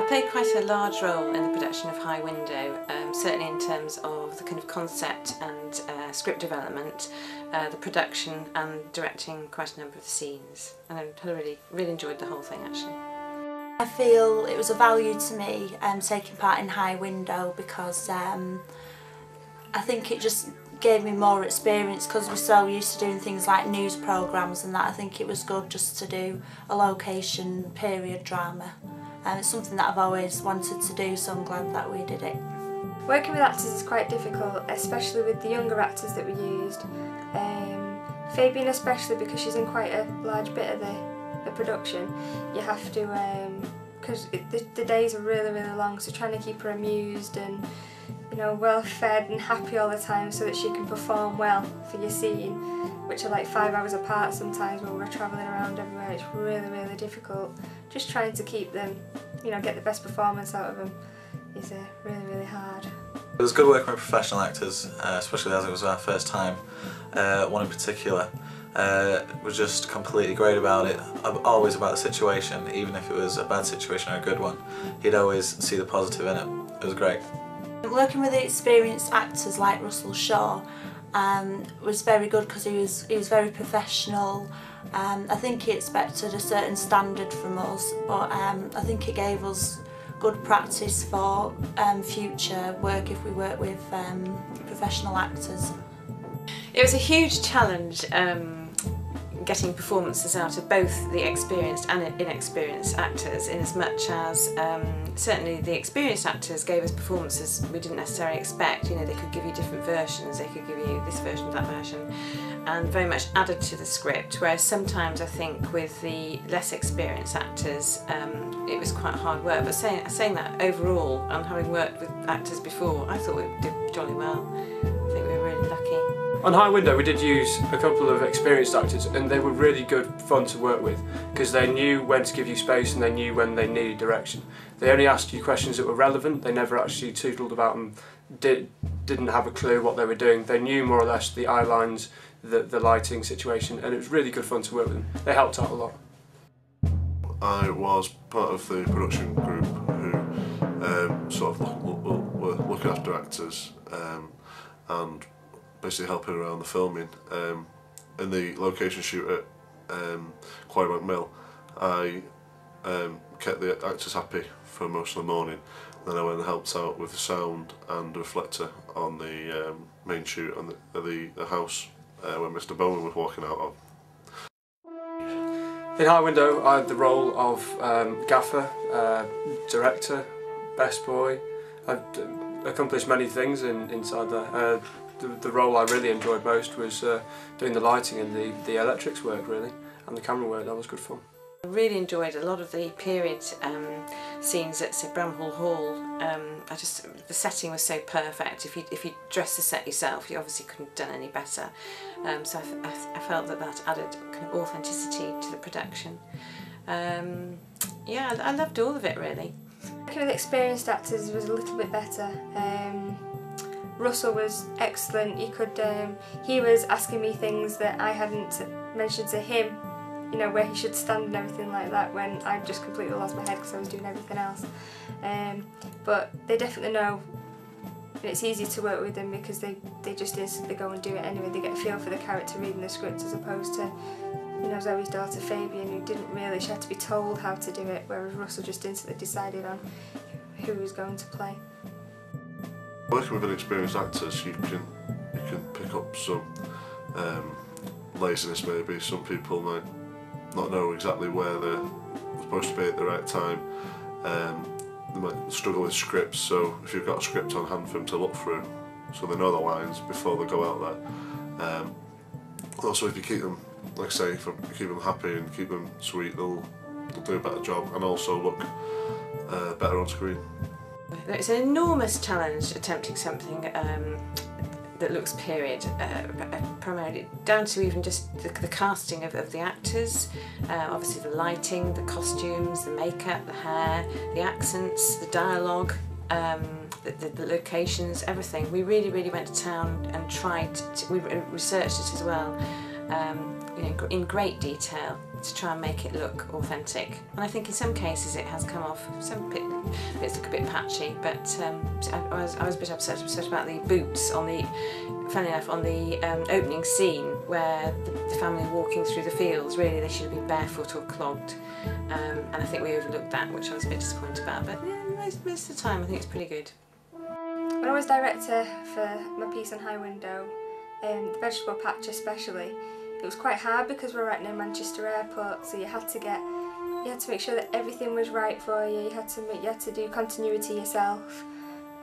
I played quite a large role in the production of High Window, certainly in terms of the kind of concept and script development, the production and directing quite a number of the scenes, and I really enjoyed the whole thing actually. I feel it was a value to me taking part in High Window because I think it just gave me more experience because we're so used to doing things like news programmes and that. I think it was good just to do a location period drama. It's something that I've always wanted to do, so I'm glad that we did it. Working with actors is quite difficult, especially with the younger actors that we used. Fabian especially, because she's in quite a large bit of the production. You have to, because the days are really long, so trying to keep her amused and well fed and happy all the time so that she can perform well for your scene, which are like 5 hours apart sometimes when we're travelling around everywhere. It's really difficult. Just trying to keep them, get the best performance out of them is really hard. It was good working with professional actors, especially as it was our first time. One in particular was just completely great about it, always about the situation, even if it was a bad situation or a good one. He'd always see the positive in it. It was great. Working with the experienced actors like Russell Shaw was very good because he was very professional. I think he expected a certain standard from us, but I think it gave us good practice for future work if we work with professional actors. It was a huge challenge getting performances out of both the experienced and inexperienced actors, in as much as certainly the experienced actors gave us performances we didn't necessarily expect. They could give you different versions, they could give you this version, that version, and very much added to the script, whereas sometimes I think with the less experienced actors it was quite hard work. But saying that, overall, and having worked with actors before, I thought we did jolly well. I think we were really lucky. On High Window we did use a couple of experienced actors, and they were really good fun to work with because they knew when to give you space and they knew when they needed direction. They only asked you questions that were relevant, they never actually tootled about them, didn't have a clue what they were doing. They knew more or less the eye lines, the lighting situation, and it was really good fun to work with them. They helped out a lot. I was part of the production group who sort of were looking after actors and basically helping around the filming. In the location shoot at Quarrybank Mill, I kept the actors happy for most of the morning. Then I went and helped out with the sound and the reflector on the main shoot and the house where Mr. Bowman was walking out of. In High Window I had the role of gaffer, director, best boy. I've accomplished many things inside there. The role I really enjoyed most was doing the lighting and the electrics work really, and the camera work. That was good fun. I really enjoyed a lot of the period scenes at Bramhall Hall. The setting was so perfect. If you dressed the set yourself, you obviously couldn't have done any better. So I felt that added kind of authenticity to the production. Yeah, I loved all of it really. Working with experienced actors was a little bit better. Russell was excellent. He was asking me things that I hadn't mentioned to him, where he should stand and everything like that, when I just completely lost my head because I was doing everything else. But they definitely know, and it's easy to work with them because they just instantly go and do it anyway. They get a feel for the character reading the script, as opposed to Zoe's daughter Fabian, who didn't really, she had to be told how to do it, whereas Russell just instantly decided on who he was going to play. Working with inexperienced actors, you can pick up some laziness maybe. Some people might not know exactly where they're supposed to be at the right time. They might struggle with scripts, so if you've got a script on hand for them to look through, so they know the lines before they go out there. Also, if you keep them, like I say, if you keep them happy and keep them sweet, they'll do a better job and also look better on screen. It's an enormous challenge attempting something that looks period, primarily down to even just the casting of the actors, obviously the lighting, the costumes, the makeup, the hair, the accents, the dialogue, the locations, everything. We really went to town and tried to, we researched it as well, you know, in great detail to try and make it look authentic. And I think in some cases it has come off. Some bits look a bit patchy, but I was a bit upset about the boots on the, funny enough, on the opening scene where the family walking through the fields. Really, they should have been barefoot or clogged, and I think we overlooked that, which I was a bit disappointed about. But yeah, most of the time, I think it's pretty good. When I was director for my piece on High Window, the vegetable patch especially, it was quite hard because we're right near Manchester Airport, so you had to make sure that everything was right for you. You had to do continuity yourself.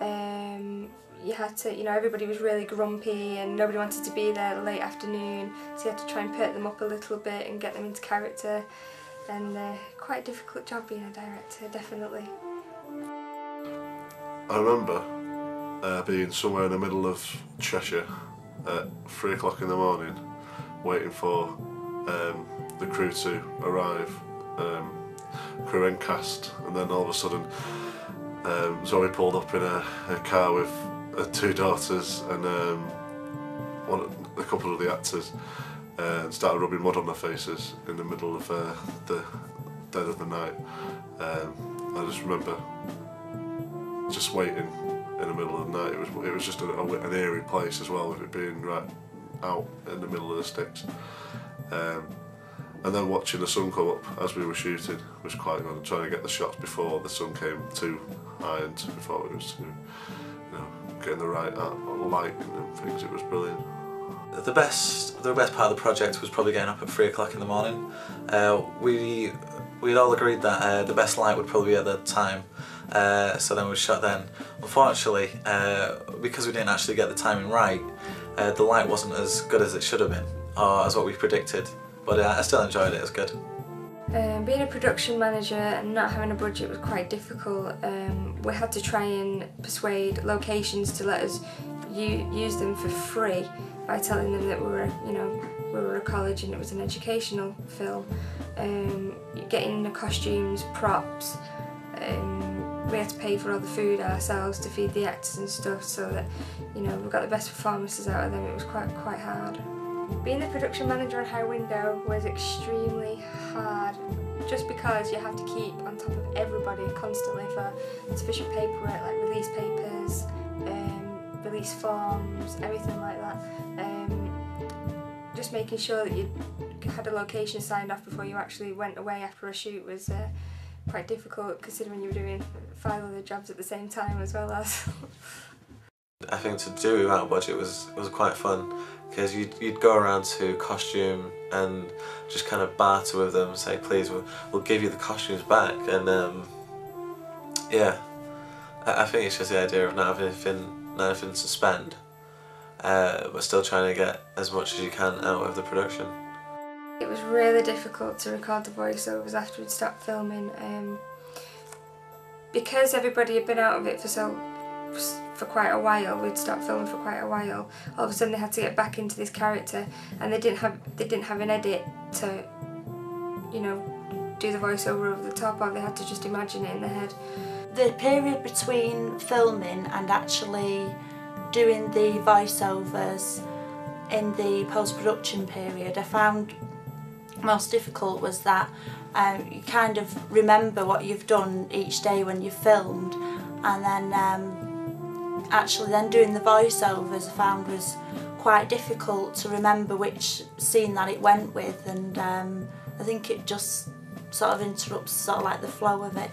You had to, you know, everybody was really grumpy and nobody wanted to be there late afternoon, so you had to try and perk them up a little bit and get them into character. And quite a difficult job being a director, definitely. I remember being somewhere in the middle of Cheshire at 3 o'clock in the morning, waiting for the crew to arrive, crew and cast, and then all of a sudden Zoe pulled up in a car with her 2 daughters and a couple of the actors, and started rubbing mud on their faces in the middle of the dead of the night. I just remember just waiting in the middle of the night. It was just an eerie place as well, with it being right out in the middle of the sticks. And then watching the sun come up as we were shooting was quite good, and trying to get the shots before the sun came too high and before it was too, you know, getting the right light and things. It was brilliant. The best part of the project was probably getting up at 3 o'clock in the morning. We'd all agreed that the best light would probably be at that time, so then we shot then. Unfortunately, because we didn't actually get the timing right, the light wasn't as good as it should have been, or as what we predicted, but I still enjoyed it. It was good. Being a production manager and not having a budget was quite difficult. We had to try and persuade locations to let us use them for free by telling them that we were a college and it was an educational film. Getting the costumes, props, we had to pay for all the food ourselves to feed the actors and stuff, so that, you know, we got the best performances out of them. It was quite hard. Being the production manager on High Window was extremely hard, just because you have to keep on top of everybody constantly for sufficient paperwork, like release papers, release forms, everything like that. Just making sure that you had a location signed off before you actually went away after a shoot was quite difficult, considering you were doing 5 other jobs at the same time as well as. I think to do without a budget was quite fun, because you'd go around to costume and just kind of barter with them, say please we'll give you the costumes back, and yeah, I think it's just the idea of not having anything to spend, but still trying to get as much as you can out of the production. It was really difficult to record the voiceovers after we'd stopped filming, because everybody had been out of it for quite a while. We'd stopped filming for quite a while. All of a sudden they had to get back into this character, and they didn't have an edit to, you know, do the voiceover over the top of. They had to just imagine it in their head. The period between filming and actually doing the voiceovers in the post-production period, I found most difficult was that you kind of remember what you've done each day when you've filmed, and then actually then doing the voiceovers I found was quite difficult to remember which scene that it went with, and I think it just sort of interrupts sort of like the flow of it.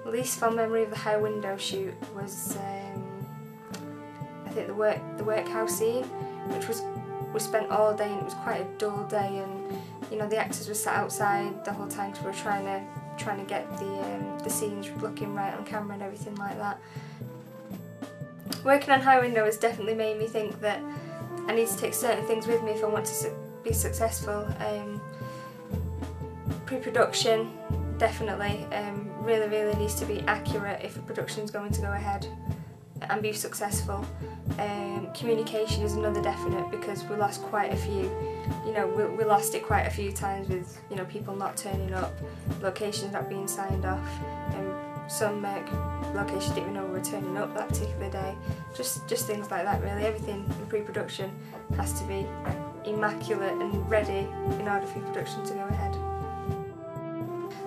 Least fond memory of the High Window shoot was I think the workhouse scene, which we spent all day, and it was quite a dull day, and you know the actors were sat outside the whole time because we were trying to get the scenes looking right on camera and everything like that. Working on High Window has definitely made me think that I need to take certain things with me if I want to be successful. Pre-production, definitely, really needs to be accurate if a production's going to go ahead and be successful. Communication is another definite, because we lost quite a few. You know, we lost it quite a few times with, you know, people not turning up, locations not being signed off, and some locations didn't even know we were turning up that particular day. Just things like that really. Everything in pre-production has to be immaculate and ready in order for your production to go ahead.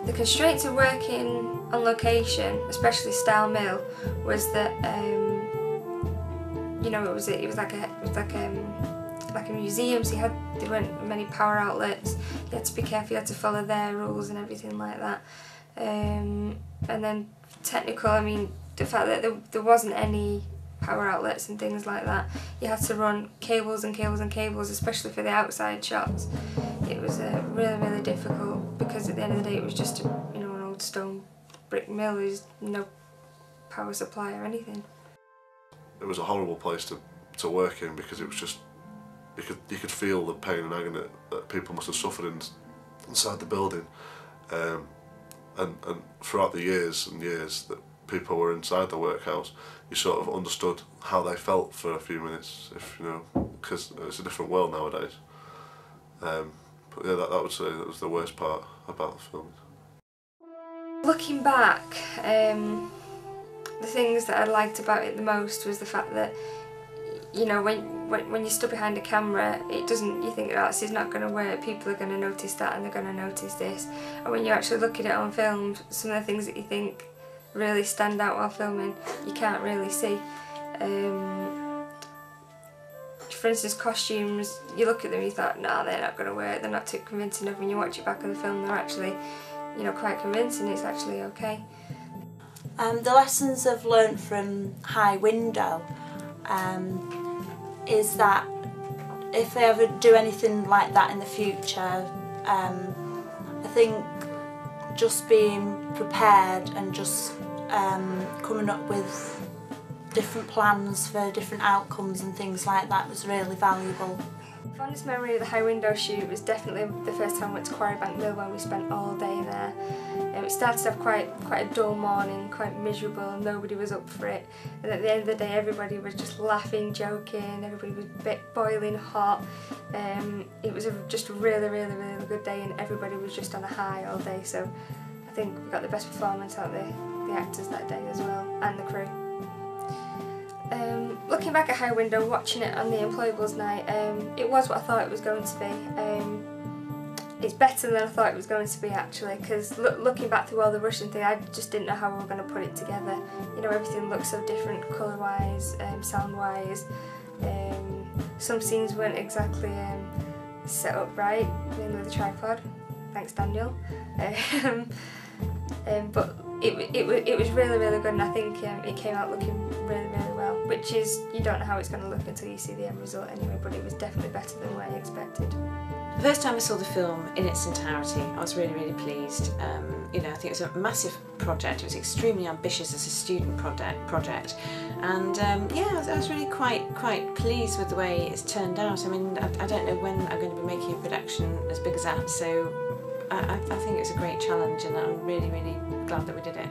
The constraint to working on location, especially Style Mill, was that you know, it was like a museum, so there weren't many power outlets. You had to be careful, you had to follow their rules and everything like that. And then technical, I mean, the fact that there wasn't any power outlets and things like that. You had to run cables and cables and cables, especially for the outside shots. It was really difficult, because at the end of the day it was just an old stone brick mill. There's no power supply or anything. It was a horrible place to work in, because it was just, you could feel the pain and agony that people must have suffered inside the building. And throughout the years and years that people were inside the workhouse, you sort of understood how they felt for a few minutes, because it's a different world nowadays. But yeah, that would say that was the worst part about the film. Looking back, the things that I liked about it the most was the fact that, you know, when you stood behind a camera, you think, oh, this is not going to work, people are going to notice that and they're going to notice this. And when you actually look at it on film, some of the things that you think really stand out while filming, you can't really see. For instance, costumes, you look at them and you thought, no, they're not going to work, they're not too convincing enough. When you watch it back on the film, they're actually, you know, quite convincing, it's actually okay. The lessons I've learnt from High Window is that if I ever do anything like that in the future, I think just being prepared and just coming up with different plans for different outcomes and things like that was really valuable. Fondest memory of the High Window shoot was definitely the first time I went to Quarrybank Mill, when we spent all day there. It started off quite a dull morning, quite miserable, nobody was up for it. And at the end of the day everybody was just laughing, joking, everybody was boiling hot. It was just a really good day, and everybody was just on a high all day, so I think we got the best performance out of the actors that day as well, and the crew. Looking back at High Window, watching it on the Employables night, it was what I thought it was going to be. It's better than I thought it was going to be, actually, because looking back through all the Russian thing, I just didn't know how we were going to put it together. You know, everything looked so different, colour-wise, sound-wise. Some scenes weren't exactly set up right, mainly with the tripod. Thanks, Daniel. But it was really good, and I think it came out looking really well, which is, you don't know how it's going to look until you see the end result anyway, but it was definitely better than what I expected. The first time I saw the film in its entirety, I was really pleased. You know, I think it was a massive project. It was extremely ambitious as a student project, and yeah, I was really quite pleased with the way it's turned out. I mean, I don't know when I'm going to be making a production as big as that, so I think it was a great challenge, and I'm really glad that we did it.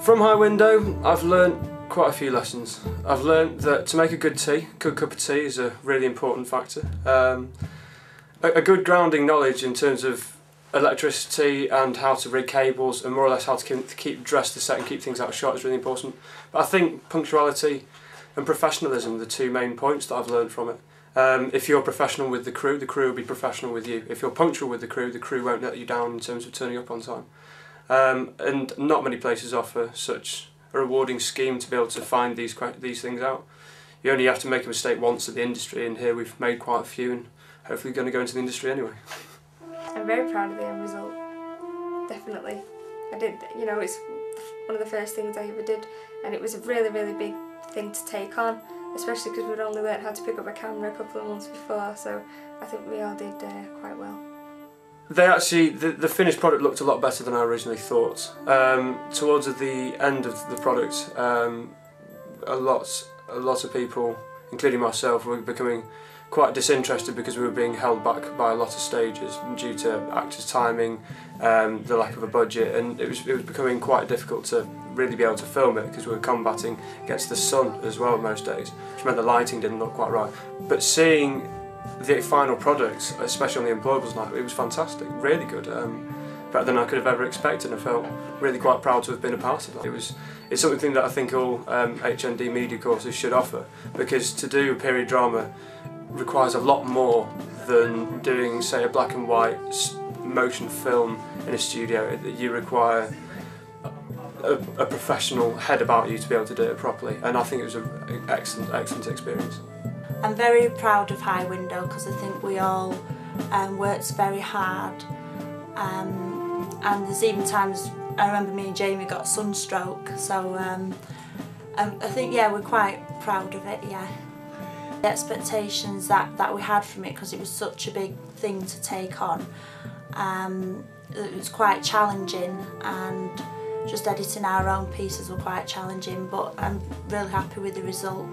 From High Window, I've learnt quite a few lessons. I've learnt that to make a good cup of tea is a really important factor. A good grounding knowledge in terms of electricity and how to rig cables, and more or less how to keep dress the set and keep things out of shot is really important. But I think punctuality and professionalism are the two main points that I've learnt from it. If you're professional with the crew will be professional with you. If you're punctual with the crew won't let you down in terms of turning up on time. And not many places offer such a rewarding scheme to be able to find these things out. You only have to make a mistake once at the industry, and here we've made quite a few, and hopefully going to go into the industry anyway. I'm very proud of the end result, definitely. I did, you know, it's one of the first things I ever did, and it was a really big thing to take on, especially because we'd only learnt how to pick up a camera a couple of months before, so I think we all did quite well. The finished product looked a lot better than I originally thought. Towards the end of the product, a lot of people, including myself, were becoming quite disinterested because we were being held back by a lot of stages due to actors' timing, the lack of a budget, and it was becoming quite difficult to really be able to film it because we were combating against the sun as well most days, which meant the lighting didn't look quite right. But seeing the final product, especially on the Employables night, it was fantastic, really good, better than I could have ever expected, and I felt really quite proud to have been a part of that. It's something that I think all HND media courses should offer, because to do a period drama requires a lot more than doing, say, a black and white motion film in a studio. You require a professional head about you to be able to do it properly, and I think it was an excellent experience. I'm very proud of High Window because I think we all worked very hard, and there's even times I remember me and Jamie got sunstroke, so I think, yeah, we're quite proud of it, yeah. The expectations that we had from it, because it was such a big thing to take on, it was quite challenging, and just editing our own pieces were quite challenging, but I'm really happy with the result.